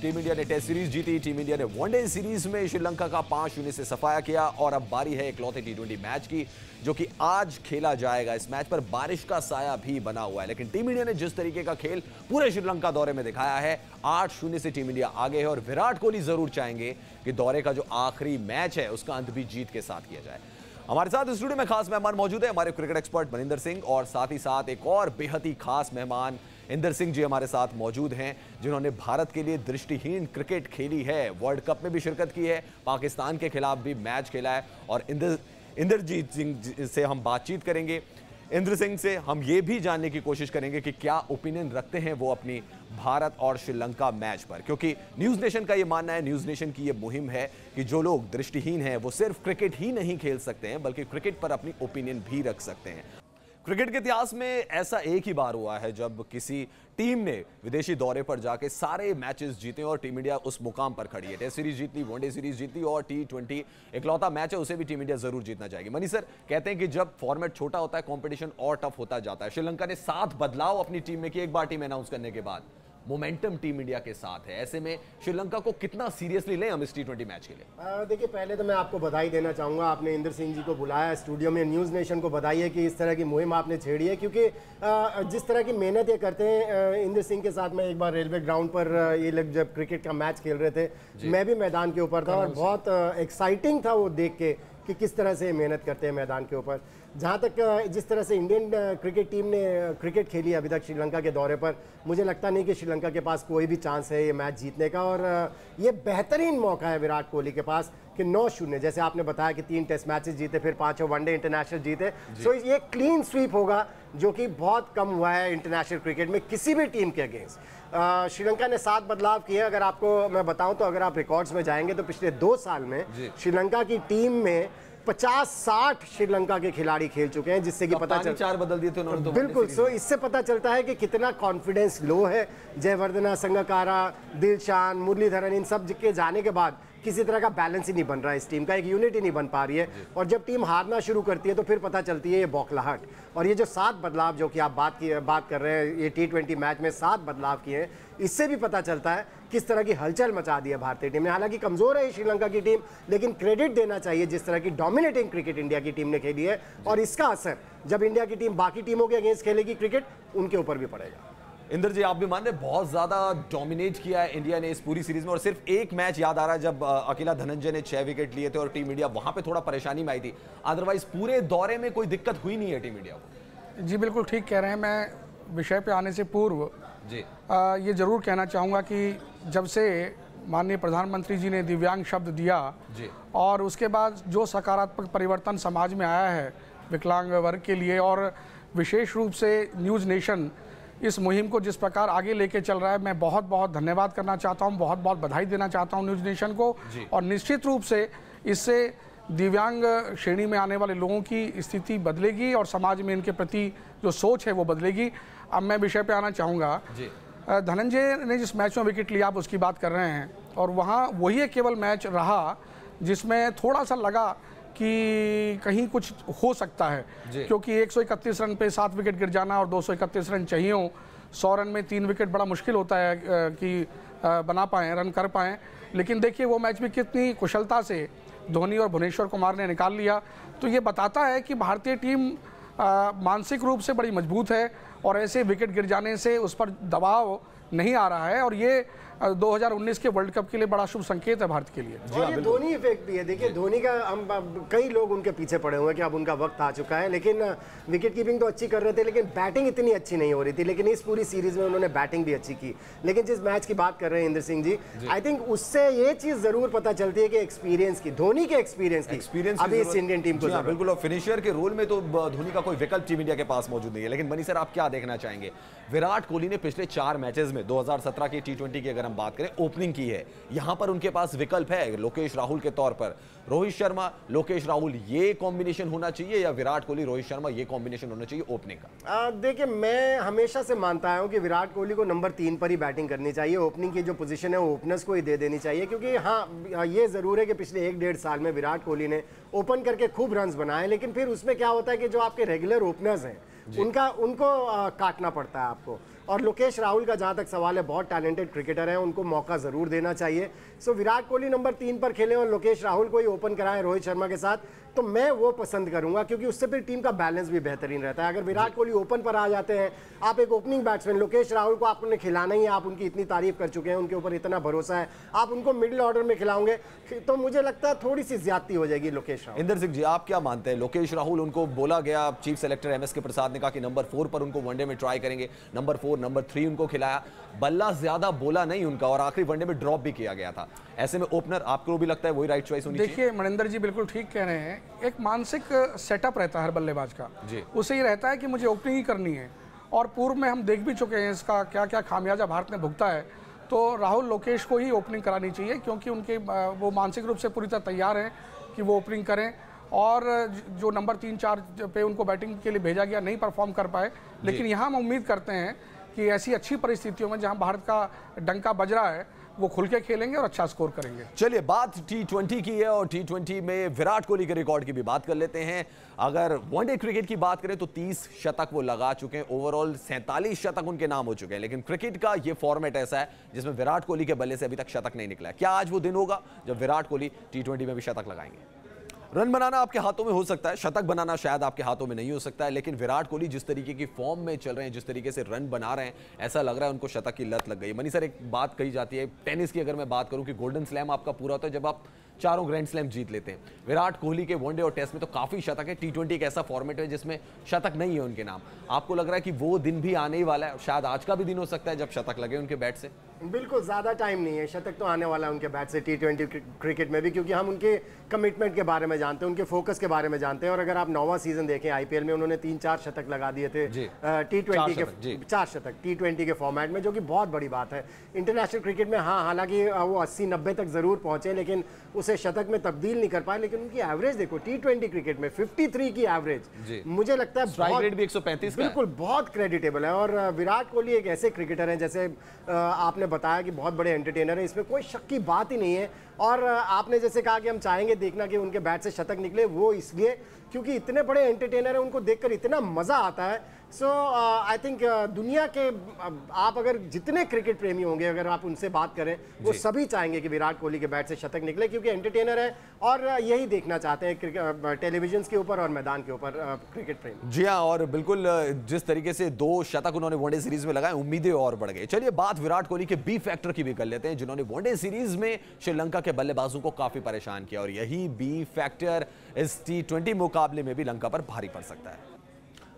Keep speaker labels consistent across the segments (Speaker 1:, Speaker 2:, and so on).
Speaker 1: Team India ने test series जीती। Team India ने वनडे सीरीज में श्रीलंका का 5-0 से सफाया किया और अब बारी है इकलौते टी20 मैच की, जो कि आज खेला जाएगा। इस मैच पर बारिश का साया भी बना हुआ है, लेकिन टीम इंडिया ने जिस तरीके का खेल पूरे श्रीलंका दौरे में दिखाया है, 8-0 से टीम इंडिया आगे है और विराट कोहली जरूर चाहेंगे कि दौरे का जो आखिरी मैच है उसका अंत भी जीत के साथ किया जाए। हमारे साथ स्टूडियो में खास मेहमान मौजूद है, हमारे क्रिकेट एक्सपर्ट मनिंदर सिंह, और साथ ही साथ एक और बेहद ही खास मेहमान इंदर सिंह जी हमारे साथ मौजूद हैं, जिन्होंने भारत के लिए दृष्टिहीन क्रिकेट खेली है, वर्ल्ड कप में भी शिरकत की है, पाकिस्तान के खिलाफ भी मैच खेला है। और इंदरजीत सिंह से हम बातचीत करेंगे। इंद्र सिंह से हम ये भी जानने की कोशिश करेंगे कि क्या ओपिनियन रखते हैं वो अपनी भारत और श्रीलंका मैच पर, क्योंकि न्यूज़ नेशन का ये मानना है, न्यूज़ नेशन की ये मुहिम है कि जो लोग दृष्टिहीन हैं वो सिर्फ क्रिकेट ही नहीं खेल सकते हैं बल्कि क्रिकेट पर अपनी ओपिनियन भी रख सकते हैं। क्रिकेट के इतिहास में ऐसा एक ही बार हुआ है जब किसी टीम ने विदेशी दौरे पर जाके सारे मैचेस जीते और टीम इंडिया उस मुकाम पर खड़ी है। टेस्ट सीरीज जीत ली, वनडे सीरीज जीत ली और टी20 इकलौता मैच है उसे भी टीम इंडिया जरूर जीतना चाहेगी। मनी सर कहते हैं कि जब फॉर्मेट छोटा होता है कंपटीशन और टफ होता जाता है। श्रीलंका ने 7 बदलाव अपनी टीम में किए एक बार टीम अनाउंस करने के बाद। मोमेंटम टीम इंडिया के साथ है, ऐसे में श्रीलंका को कितना सीरियसली लें हम इस टी20 मैच के लिए?
Speaker 2: देखिए, पहले तो मैं आपको बधाई देना चाहूँगा, आपने इंदर सिंह जी को बुलाया स्टूडियो में। न्यूज़ नेशन को बधाई है कि इस तरह की मुहिम आपने छेड़ी है, क्योंकि जिस तरह की मेहनत ये करते हैं। इंदर सिंह के साथ मैं एक बार रेलवे ग्राउंड पर ये लोग जब क्रिकेट का मैच खेल रहे थे, मैं भी मैदान के ऊपर था और बहुत एक्साइटिंग था वो देख के कि किस तरह से मेहनत करते हैं मैदान के ऊपर। जहाँ तक जिस तरह से इंडियन क्रिकेट टीम ने क्रिकेट खेली है अभी तक श्रीलंका के दौरे पर, मुझे लगता नहीं कि श्रीलंका के पास कोई भी चांस है ये मैच जीतने का। और ये बेहतरीन मौका है विराट कोहली के पास कि 9-0, जैसे आपने बताया कि 3 टेस्ट मैचेस जीते, फिर 5 वनडे इंटरनेशनल जीते। सो ये क्लीन स्वीप होगा, जो कि बहुत कम हुआ है इंटरनेशनल क्रिकेट में किसी भी टीम के अगेंस्ट। श्रीलंका ने 7 बदलाव किए। अगर आपको मैं बताऊं तो अगर आप रिकॉर्ड्स में जाएंगे तो पिछले 2 साल में श्रीलंका की टीम में 50-60 श्रीलंका के खिलाड़ी खेल चुके हैं, जिससे कि पता चलता
Speaker 1: 4 बदल दिए थे उन्होंने तो
Speaker 2: बिल्कुल। सो इससे पता चलता है कि कितना कॉन्फिडेंस लो है। जयवर्धना, संगकारा, दिलशान, मुरलीधरन, इन सब के जाने के बाद किसी तरह का बैलेंस ही नहीं बन रहा है इस टीम का, एक यूनिटी नहीं बन पा रही है। और जब टीम हारना शुरू करती है तो फिर पता चलती है ये बौखलाहट। और ये जो 7 बदलाव जो कि आप बात कर रहे हैं, ये टी20 मैच में 7 बदलाव किए हैं, इससे भी पता चलता है किस तरह की हलचल मचा दी है भारतीय टीम ने। हालांकि कमजोर है श्रीलंका की टीम, लेकिन क्रेडिट देना चाहिए जिस तरह की डोमिनेटिंग क्रिकेट इंडिया की टीम ने खेली है। और इसका असर जब इंडिया की टीम बाकी टीमों के अगेंस्ट खेलेगी क्रिकेट, उनके ऊपर भी पड़ेगा।
Speaker 1: इंदर जी, आप भी मान रहे बहुत ज्यादा डोमिनेट किया है इंडिया ने इस पूरी सीरीज में, और सिर्फ एक मैच याद आ रहा है जब अकेला धनंजय ने 6 विकेट लिए थे और टीम इंडिया वहां पे थोड़ा परेशानी में आई थी। अदरवाइज पूरे दौरे में कोई दिक्कत हुई नहीं है टीम इंडिया को।
Speaker 3: जी बिल्कुल ठीक कह रहे हैं। मैं विषय पे आने से पूर्व जी ये जरूर कहना चाहूँगा कि जब से माननीय प्रधानमंत्री जी ने दिव्यांग शब्द दिया जी, और उसके बाद जो सकारात्मक परिवर्तन समाज में आया है विकलांग वर्ग के लिए, और विशेष रूप से न्यूज़ नेशन इस मुहिम को जिस प्रकार आगे लेके चल रहा है, मैं बहुत बहुत धन्यवाद करना चाहता हूं, बहुत बहुत बधाई देना चाहता हूं न्यूज़ नेशन को। और निश्चित रूप से इससे दिव्यांग श्रेणी में आने वाले लोगों की स्थिति बदलेगी और समाज में इनके प्रति जो सोच है वो बदलेगी। अब मैं विषय पे आना चाहूँगा। धनंजय ने जिस मैच में विकेट लिया, आप उसकी बात कर रहे हैं, और वहाँ वही एक केवल मैच रहा जिसमें थोड़ा सा लगा कि कहीं कुछ हो सकता है, क्योंकि 131 रन पे 7 विकेट गिर जाना और 231 रन चाहिए हो। 100 रन में 3 विकेट बड़ा मुश्किल होता है कि बना पाएँ, रन कर पाएँ। लेकिन देखिए वो मैच भी कितनी कुशलता से धोनी और भुवनेश्वर कुमार ने निकाल लिया। तो ये बताता है कि भारतीय टीम मानसिक रूप से बड़ी मजबूत है और ऐसे विकेट गिर जाने से उस पर दबाव नहीं आ रहा है, और ये 2019 के वर्ल्ड कप के लिए बड़ा शुभ संकेत है भारत के लिए।
Speaker 2: और ये धोनी इफेक्ट भी है। देखिए धोनी का हम कई लोग उनके पीछे पड़े हुए हैं कि अब उनका वक्त आ चुका है, लेकिन विकेट कीपिंग तो अच्छी कर रहे थे, लेकिन बैटिंग इतनी अच्छी नहीं हो रही थी। लेकिन इस पूरी सीरीज में उन्होंने बैटिंग भी अच्छी की। लेकिन जिस मैच की बात कर रहे हैं इंद्र सिंह जी, आई थिंक उससे ये चीज जरूर पता चलती है कि एक्सपीरियंस की, धोनी के एक्सपीरियंस अभी इस इंडियन टीम को
Speaker 1: बिल्कुल। और फिनिशर के रोल में तो धोनी का कोई विकल्प टीम इंडिया के पास मौजूद नहीं है। लेकिन मनी सर, आप क्या देखना चाहेंगे? विराट कोहली ने पिछले 4 मैचेस में 2017 की टी20 की अगर हम बात करें, ओपनिंग की है। यहां पर उनके पास विकल्प है लोकेश राहुल के तौर पर। रोहित शर्मा, लोकेश राहुल, ये कॉम्बिनेशन होना चाहिए, या विराट कोहली, रोहित शर्मा, ये कॉम्बिनेशन होना चाहिए ओपनिंग का?
Speaker 2: देखिए, मैं हमेशा से मानता आया हूं कि विराट कोहली को नंबर 3 पर ही बैटिंग करनी चाहिए। ओपनिंग की जो पोजीशन है वो ओपनर्स को ही दे देनी चाहिए, क्योंकि हाँ ये जरूर है कि पिछले 1-1.5 साल में विराट कोहली ने ओपन करके खूब रन बनाए, लेकिन फिर उसमें क्या होता है कि जो आपके रेगुलर ओपनर्स हैं उनको काटना पड़ता है आपको। और लोकेश राहुल का जहां तक सवाल है, बहुत टैलेंटेड क्रिकेटर है, उनको मौका जरूर देना चाहिए। सो विराट कोहली नंबर 3 पर खेले और लोकेश राहुल को ही ओपन कराए रोहित शर्मा के साथ, तो मैं वो पसंद करूंगा, क्योंकि उससे फिर टीम का बैलेंस भी बेहतरीन रहता है। अगर विराट कोहली ओपन पर आ जाते हैं, आप एक ओपनिंग बैट्समैन लोकेश राहुल को आपने खिलाना ही है, आप उनकी इतनी तारीफ कर चुके हैं, उनके ऊपर इतना भरोसा है, आप उनको मिडिल ऑर्डर में खिलाओगे तो मुझे लगता है थोड़ी सी ज्यादती हो जाएगी लोकेश राहुल।
Speaker 1: इंदर सिंह जी, आप क्या मानते हैं? लोकेश राहुल, उनको बोला गया, चीफ सेलेक्टर एमएस के प्रसाद ने कहा कि नंबर 4 पर उनको वनडे में ट्राई करेंगे, नंबर 4 नंबर 3 उनको खिलाया, बल्ला ज्यादा बोला नहीं उनका और आखिरी वनडे में ड्रॉप भी किया गया था। ऐसे में ओपनर आपको भी लगता है वही राइट चॉइस होनी चाहिए?
Speaker 3: देखिए मनिंदर जी बिल्कुल ठीक कह रहे हैं, एक मानसिक सेटअप रहता है हर बल्लेबाज का
Speaker 1: जी।
Speaker 3: उसे ये रहता है कि मुझे ओपनिंग ही करनी है, और पूर्व में हम देख भी चुके हैं इसका क्या क्या खामियाजा भारत ने भुगता है। तो राहुल लोकेश को ही ओपनिंग करानी चाहिए, क्योंकि उनके वो मानसिक रूप से पूरी तरह तैयार हैं कि वो ओपनिंग करें। और जो नंबर 3-4 पे उनको बैटिंग के लिए भेजा गया, नहीं परफॉर्म कर पाए, लेकिन यहाँ हम उम्मीद करते हैं कि ऐसी अच्छी परिस्थितियों में जहाँ भारत का डंका बज रहा है, वो खुल के खेलेंगे और अच्छा स्कोर करेंगे।
Speaker 1: चलिए, बात T20 की है और T20 में विराट कोहली के रिकॉर्ड की भी बात कर लेते हैं। अगर वनडे क्रिकेट की बात करें तो 30 शतक वो लगा चुके हैं, ओवरऑल 47 शतक उनके नाम हो चुके हैं। लेकिन क्रिकेट का ये फॉर्मेट ऐसा है जिसमें विराट कोहली के बल्ले से अभी तक शतक नहीं निकला है। क्या आज वो दिन होगा जब विराट कोहली T20 में भी शतक लगाएंगे? रन बनाना आपके हाथों में हो सकता है, शतक बनाना शायद आपके हाथों में नहीं हो सकता है, लेकिन विराट कोहली जिस तरीके की फॉर्म में चल रहे हैं, जिस तरीके से रन बना रहे हैं, ऐसा लग रहा है उनको शतक की लत लग गई। मनी सर, एक बात कही जाती है टेनिस की, अगर मैं बात करूं कि गोल्डन स्लैम आपका पूरा होता है जब आप चारों ग्रैंड स्लैम जीत लेते हैं। विराट कोहली के वनडे और टेस्ट में तो काफी शतक है। T20 एक ऐसा फॉर्मेट है जिसमें शतक नहीं है उनके नाम। आपको लग रहा है कि वो दिन भी आने ही वाला है, शायद आज का भी दिन हो सकता है जब शतक लगे उनके बैट से?
Speaker 2: बिल्कुल, ज़्यादा टाइम नहीं है, शतक तो आने वाला है उनके बैट से T20 क्रिकेट में भी, क्योंकि हम उनके कमिटमेंट के बारे में जानते हैं, उनके फोकस के बारे में जानते हैं। और अगर आप 9वां सीजन देखें IPL में, उन्होंने 3-4 शतक लगा दिए थे T20 के, 4 शतक T20 के फॉर्मेट में, जो कि बहुत बड़ी बात है। इंटरनेशनल क्रिकेट में हाँ, हालांकि वो 80-90 तक जरूर पहुंचे, लेकिन उसे शतक में तब्दील नहीं कर पाए। लेकिन उनकी एवरेज देखो T20 क्रिकेट में 53 की एवरेज, मुझे लगता है
Speaker 1: स्ट्राइक रेट भी 135
Speaker 2: बिल्कुल बहुत क्रेडिटेबल है। और विराट कोहली एक ऐसे क्रिकेटर हैं, जैसे आपने बताया कि बहुत बड़े एंटरटेनर है, इसमें कोई शक की बात ही नहीं है। और आपने जैसे कहा कि हम चाहेंगे देखना कि उनके बैट से शतक निकले, वो इसलिए क्योंकि इतने बड़े एंटरटेनर है, उनको देखकर इतना मजा आता है। सो आई थिंक दुनिया के आप अगर जितने क्रिकेट प्रेमी होंगे, अगर आप उनसे बात करें, वो सभी चाहेंगे कि विराट कोहली के बैट से शतक निकले, क्योंकि एंटरटेनर है और यही देखना चाहते हैं टेलीविजन के ऊपर और मैदान के ऊपर क्रिकेट प्रेमी।
Speaker 1: जी हाँ, और बिल्कुल जिस तरीके से 2 शतक उन्होंने वनडे सीरीज में लगाए, उम्मीदें और बढ़ गई। चलिए, बात विराट कोहली के बी फैक्टर की भी कर लेते हैं, जिन्होंने वनडे सीरीज में श्रीलंका के बल्लेबाजों को काफी परेशान किया, और यही बी फैक्टर इस T20 मुकाबले में भी लंका पर भारी पड़ सकता है।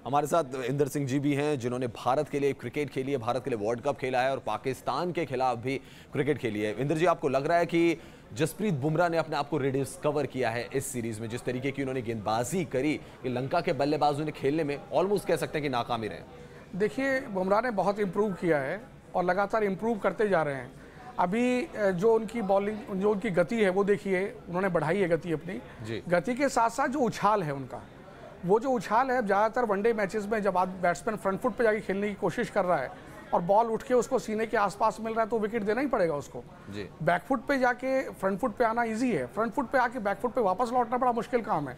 Speaker 1: हमारे साथ इंदर सिंह जी भी हैं, जिन्होंने भारत के लिए क्रिकेट खेली है, भारत के लिए वर्ल्ड कप खेला है और पाकिस्तान के खिलाफ भी क्रिकेट खेली है। इंदर जी, आपको लग रहा है कि जसप्रीत बुमराह ने अपने आप को रिडिस्कवर किया है इस सीरीज में, जिस तरीके की उन्होंने गेंदबाजी करी कि लंका के बल्लेबाजों ने खेलने में ऑलमोस्ट कह सकते हैं कि नाकामी रहे?
Speaker 3: देखिए, बुमराह ने बहुत इंप्रूव किया है और लगातार इंप्रूव करते जा रहे हैं। अभी जो उनकी बॉलिंग, जो उनकी गति है, वो देखिए, उन्होंने बढ़ाई है गति अपनी। गति के साथ साथ जो उछाल है उनका, वो जो उछाल है, ज़्यादातर वनडे मैचेस में जब बैट्समैन फ्रंट फुट पे जाके खेलने की कोशिश कर रहा है और बॉल उठ के उसको सीने के आसपास मिल रहा है, तो विकेट देना ही पड़ेगा उसको। बैक फुट पे जाके फ्रंट फुट पे आना इजी है, फ्रंट फुट पे आके बैक फुट पे वापस लौटना बड़ा मुश्किल काम है।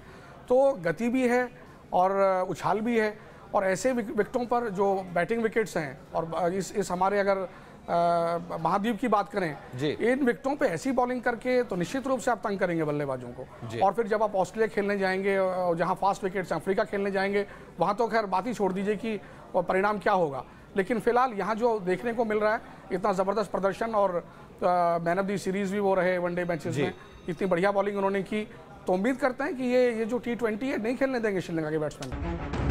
Speaker 3: तो गति भी है और उछाल भी है, और ऐसे विकेटों पर जो बैटिंग विकेट्स हैं, और इस हमारे अगर महाद्वीप की बात करें, इन विकेटों पे ऐसी बॉलिंग करके तो निश्चित रूप से आप तंग करेंगे बल्लेबाजों को। और फिर जब आप ऑस्ट्रेलिया खेलने जाएंगे, जहां फास्ट विकेट्स, अफ्रीका खेलने जाएंगे, वहां तो खैर बात ही छोड़ दीजिए कि परिणाम क्या होगा। लेकिन फिलहाल यहाँ जो देखने को मिल रहा है, इतना ज़बरदस्त प्रदर्शन, और मैन ऑफ द सीरीज भी वो रहे वनडे मैचेस में, इतनी बढ़िया बॉलिंग उन्होंने की, तो उम्मीद करते हैं कि ये जो T20 है, नहीं खेलने देंगे श्रीलंका के बैट्समैन।